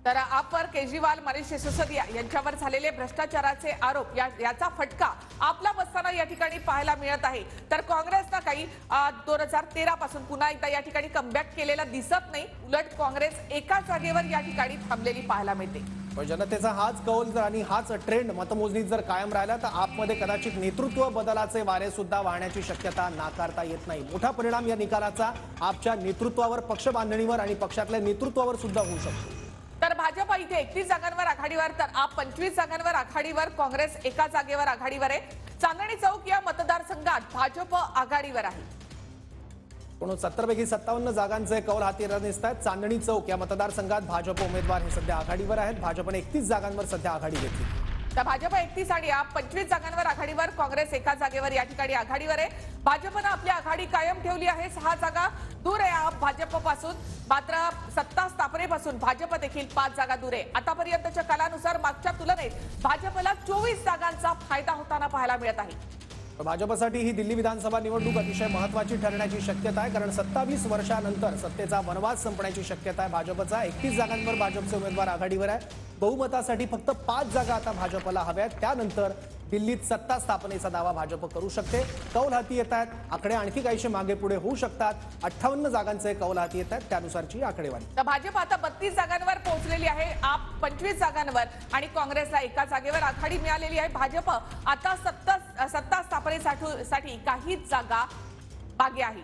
तर आपवर केजरीवाल, मनीष सिसोदिया यांच्यावर झालेले भ्रष्टाचाराचे आरोप याचा फटका आपला बसताना या ठिकाणी पाहायला मिळत आहे। तर काँग्रेसने काही 2013 पासून पुन्हा एकदा या ठिकाणी कमबॅक केलेला दिसत नाही। उलट काँग्रेस एका जागेवर या ठिकाणी थांबलेली पाहायला मिळते। पण जनतेचा हाच कौल आणि हाच ट्रेंड मतमोजणीत जर कायम राहिला तर आपमध्ये कदाचित नेतृत्व बदलाचे वारे सुद्धा वाहण्याची शक्यता नाकारता येत नाही। मोठा परिणाम या निकालाचा आपच्या नेतृत्वावर, पक्ष बांधणीवर आणि पक्षातल्या नेतृत्वावर सुद्धा होऊ शकतो। तर भाजप इथे 31 जागांवर आघाडीवर, तर आप 25 जागांवर आघाडीवर, काँग्रेस एका जागेवर आघाडीवर आहे। चांदणी चौक या मतदारसंघात भाजप आघाडीवर आहे। 70 पैकी 57 जागांचे कौल हाती दिसत आहेत। चांदणी चौक या मतदारसंघात भाजप उमेदवार हे सध्या आघाडीवर आहेत। भाजपने 31 जागांवर सध्या आघाडी घेतली। तर भाजप 31 आणि आप 25 जागांवर आघाडीवर, काँग्रेस एका जागेवर या ठिकाणी आघाडीवर आहे। भाजपने आपली आघाडी कायम ठेवली आहे। 6 जागा दूर आहे आप भाजपपासून, मात्र सत्ता स्थापनेपासून भाजप देखील 5 जागा दूर आहे। आतापर्यंतच्या कालानुसार मागच्या तुलनेत भाजपला 24 जागांचा फायदा होताना पाहायला मिळत आहे। भाजपसाठी ही दिल्ली विधानसभा निवडणूक अतिशय महत्त्वाची ठरण्याची शक्यता आहे, कारण 27 वर्षांनंतर सत्तेचा वनवास संपण्याची शक्यता आहे। भाजपचा 31 जागांवर भाजपचे उमेदवार आघाडीवर आहे। बहुमतासाठी फक्त 5 जागा आता भाजपला हव्या आहेत। त्यानंतर दिल्लीत सत्ता स्थापनेचा दावा भाजप करू शकते। कौल हाती येत आहेत, आकडे आणखी काहीशे मागे पुढे होऊ शकतात। 58 जागांचे कौल हाती येत आहेत, त्यानुसारची आकडेवारी। तर भाजप आता 32 जागांवर पोहोचलेली आहे, आप 25 जागांवर आणि काँग्रेसला एका जागेवर आघाडी मिळालेली आहे। भाजप आता सत्ता स्थापनेसाठी काही जागा बाकी आहे।